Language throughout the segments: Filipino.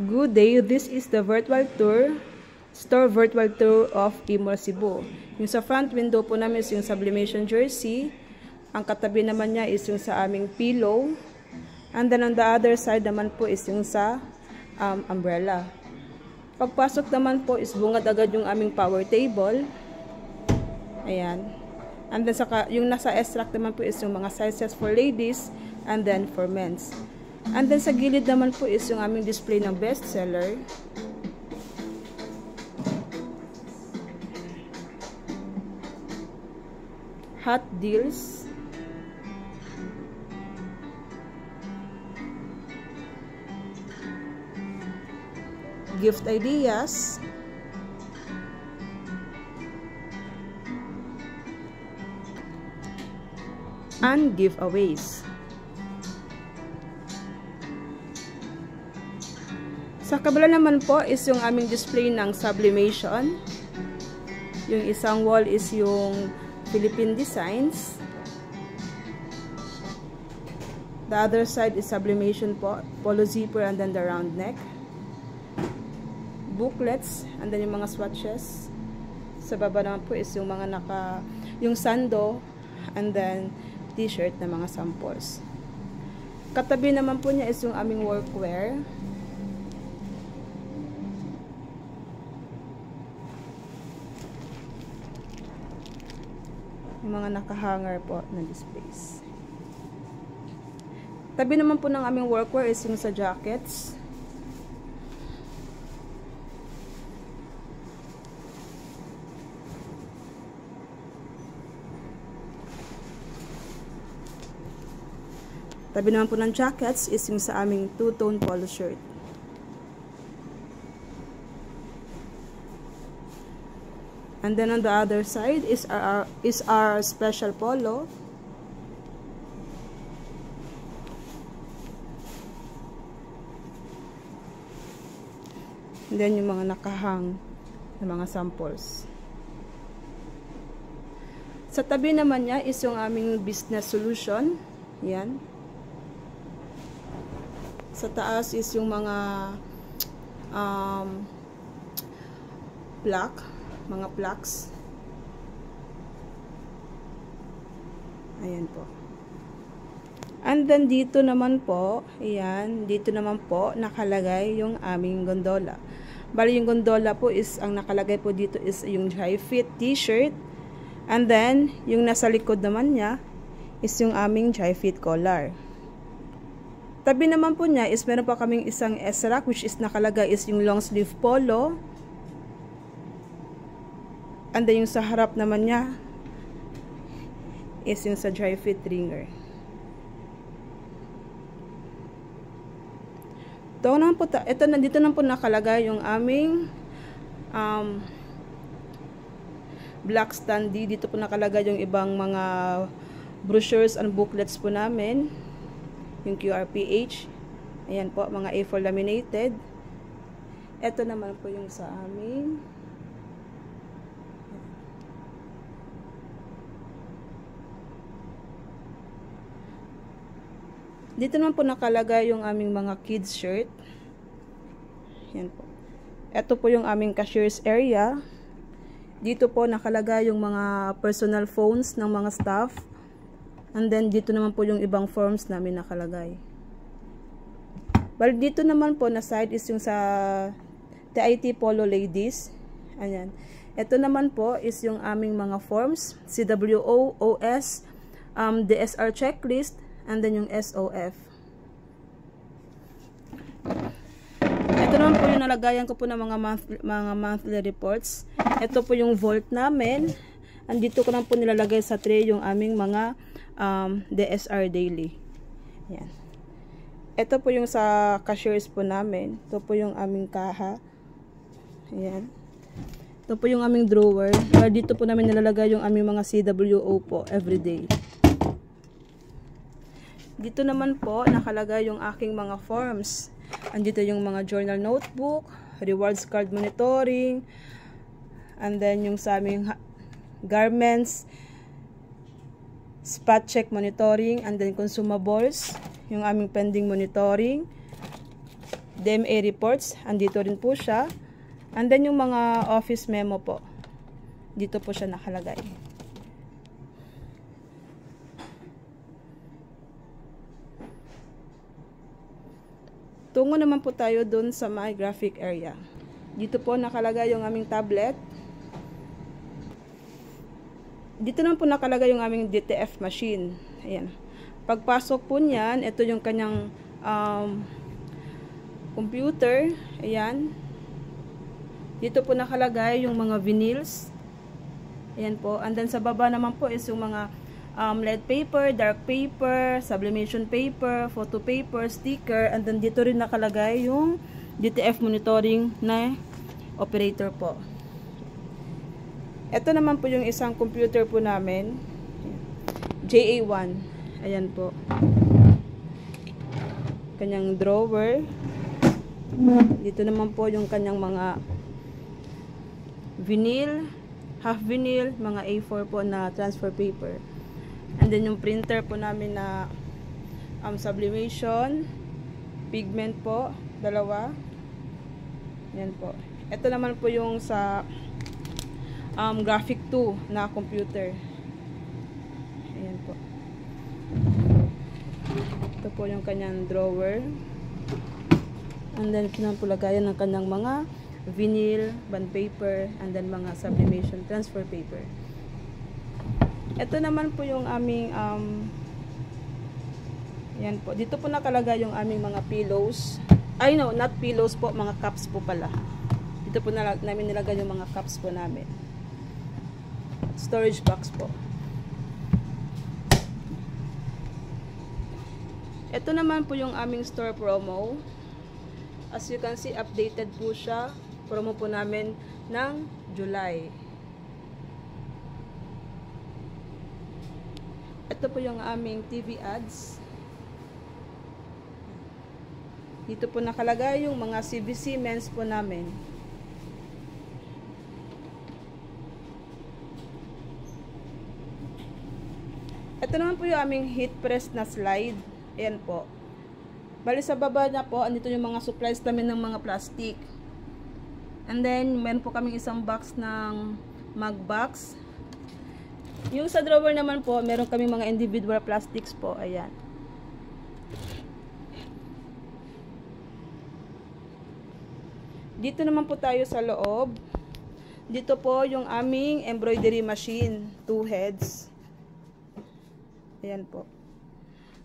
Good day, this is the virtual tour, store virtual tour of Imol Cebu. Yung sa front window po namin is yung sublimation jersey. Ang katabi naman niya is yung sa aming pillow. And then on the other side naman po is yung sa umbrella. Pagpasok naman po is bungad agad yung aming power table. Ayan. And then yung nasa extract naman po is yung mga sizes for ladies and then for men's. And then sa gilid naman po is yung aming display ng bestseller. Hot deals. Gift ideas. And giveaways. Sa kabila naman po is yung aming display ng sublimation. Yung isang wall is yung Philippine designs. The other side is sublimation po, polo zipper and then the round neck. Booklets and then yung mga swatches. Sa baba naman po is yung mga yung sando and then t-shirt na mga samples. Katabi naman po niya is yung aming workwear. Yung mga nakahanger po na displays. Tabi naman po ng aming workwear is yung sa jackets. Tabi naman po ng jackets is yung sa aming two-tone polo shirt. And then on the other side is our special polo. And then yung mga nakahang na mga samples. Sa tabi naman niya is yung aming business solution. Yan. Sa taas is yung mga mga plaques. Ayan po. And then dito naman po, ayan, dito naman po nakalagay yung aming gondola. Bali yung gondola po is, ang nakalagay po dito is yung dry fit t-shirt. And then, yung nasa likod naman niya is yung aming dry fit collar. Tabi naman po niya is meron pa kaming isang S-rack which is nakalagay is yung long sleeve polo. And then yung sa harap naman niya is yung sa dry fit ringer. Dito na po nakalagay yung aming black standee. Dito po nakalagay yung ibang mga brochures and booklets po namin. Yung QRPH. Ayan po, mga A4 laminated. Ito naman po yung sa aming dito naman po nakalagay yung aming mga kids shirt. Yan po. Ito po yung aming cashier's area. Dito po nakalagay yung mga personal phones ng mga staff. And then dito naman po yung ibang forms namin nakalagay. Well, dito naman po na side is yung sa TIT Polo Ladies. Ayan. Ito naman po is yung aming mga forms, CWO, OS, DSR checklist, and then yung SOF. Ito naman po yung nalagayan ko po ng mga monthly reports. Ito po yung vault namin. Andito ko lang po nilalagay sa tray yung aming mga DSR daily. Yan. Ito po yung sa cashiers po namin. Ito po yung aming kaha. Ayan. Ito po yung aming drawer. Dito po namin nilalagay yung aming mga CWO po everyday. Dito naman po nakalagay yung aking mga forms. Andito yung mga journal notebook, rewards card monitoring, and then yung sa aming garments, spot check monitoring, and then consumables, yung aming pending monitoring, DMA reports, andito rin po siya. And then yung mga office memo po, dito po siya nakalagay. Tungo naman po tayo dun sa my graphic area. Dito po nakalagay yung aming tablet. Dito naman po nakalagay yung aming DTF machine. Ayan. Pagpasok po niyan, ito yung kanyang computer. Ayan. Dito po nakalagay yung mga vinyls. Ayan po. And then sa baba naman po is yung mga lead paper, dark paper, sublimation paper, photo paper, sticker, and then dito rin nakalagay yung DTF monitoring na operator po. Ito naman po yung isang computer po namin, JA1. Ayan po. Kanyang drawer. Dito naman po yung kanyang mga vinyl, half vinyl, mga A4 po na transfer paper. And then yung printer po namin na sublimation, pigment po, dalawa. Yan po. Ito naman po yung sa graphic 2 na computer. Ayan po. Ito po yung kanyang drawer. And then ito naman po lagayan ng kanyang mga vinyl, bond paper, and then mga sublimation transfer paper. Ito naman po yung aming yan po. Dito po nakalagay yung aming mga pillows. Ay no, not pillows po, mga cups po pala. Dito po namin nilagay yung mga cups po namin. Storage box po. Ito naman po yung aming store promo. As you can see, updated po siya. Promo po namin ng July. Ito po yung aming TV ads. Dito po nakalagay yung mga CVC mens po namin. Ito naman po yung aming heat press na slide. Ayan po. Bali sa baba niya po, andito yung mga supplies namin ng mga plastic. And then, meron po kaming isang box ng mug box. Yung sa drawer naman po, meron kaming mga individual plastics po. Ayan. Dito naman po tayo sa loob. Dito po yung aming embroidery machine. 2 heads. Ayan po.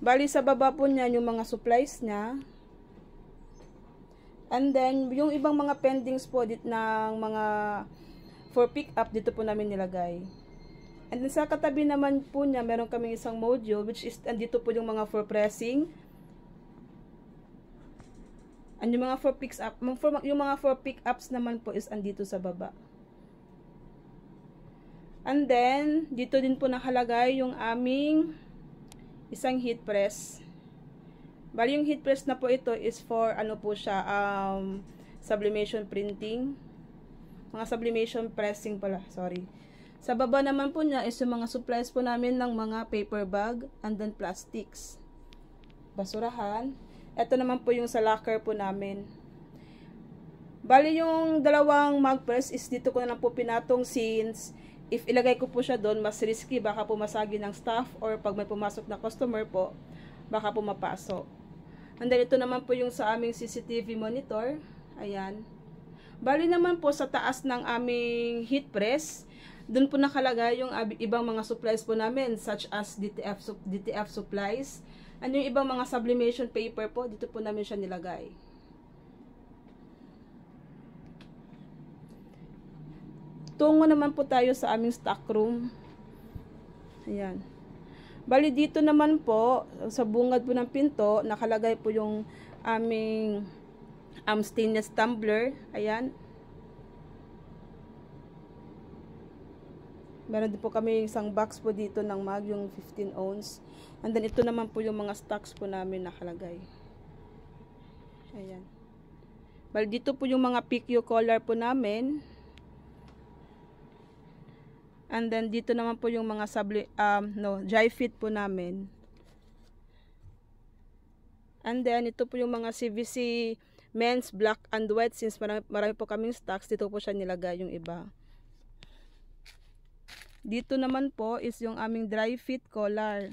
Bali sa baba po niyan yung mga supplies niya. And then, yung ibang mga pendings po dito ng mga for pick up, dito po namin nilagay. And then sa katabi naman po niya, meron kaming isang module, which is, andito po yung mga for pressing. And yung mga for picks up, yung mga for pick ups naman po is andito sa baba. And then, dito din po nakalagay yung aming isang heat press. Bali yung heat press na po ito is for ano po siya, sublimation printing. Mga sublimation pressing pala, sorry. Sa baba naman po niya is yung mga supplies po namin ng mga paper bag and then plastics. Basurahan. Ito naman po yung sa locker po namin. Bali yung dalawang mug press is dito ko na lang po pinatong since if ilagay ko po siya doon, mas risky. Baka pumasagi ng staff or pag may pumasok na customer po, baka pumapasok. And then ito naman po yung sa aming CCTV monitor. Ayan. Bali naman po sa taas ng aming heat press, doon po nakalagay yung ibang mga supplies po namin such as DTF supplies. And yung ibang mga sublimation paper po, dito po namin siya nilagay. Tungo naman po tayo sa aming stock room. Ayan. Bali dito naman po, sa bungad po ng pinto, nakalagay po yung aming stainless tumbler. Ayan. Meron din po kami isang box po dito ng mug, yung 15 ounce. And then ito naman po yung mga stocks po namin nakalagay. Ayan. Bali dito po yung mga PQ collar po namin. And then dito naman po yung mga dry fit po namin. And then ito po yung mga CVC men's black and white. Since marami po kaming stocks, dito po siya nilagay yung iba. Dito naman po is yung aming dry fit collar.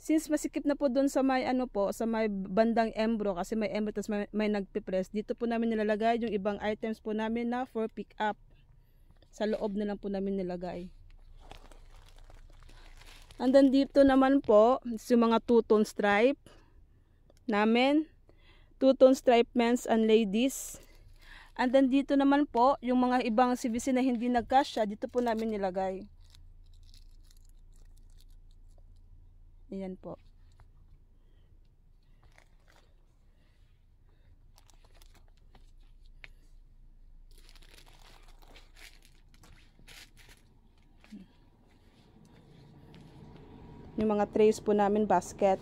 Since masikip na po doon sa may sa may bandang embro, kasi may embro tapos may nagpipress, dito po namin nilalagay yung ibang items po namin na for pick up. Sa loob na lang po namin nilagay. And then dito naman po is yung mga two-tone stripe namin. Two-tone stripe men's and ladies. And then dito naman po yung mga ibang CVC na hindi nagkasya, dito po namin nilagay. Ayan po. Yung mga trays po namin, basket.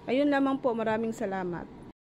Ayun lamang po, maraming salamat.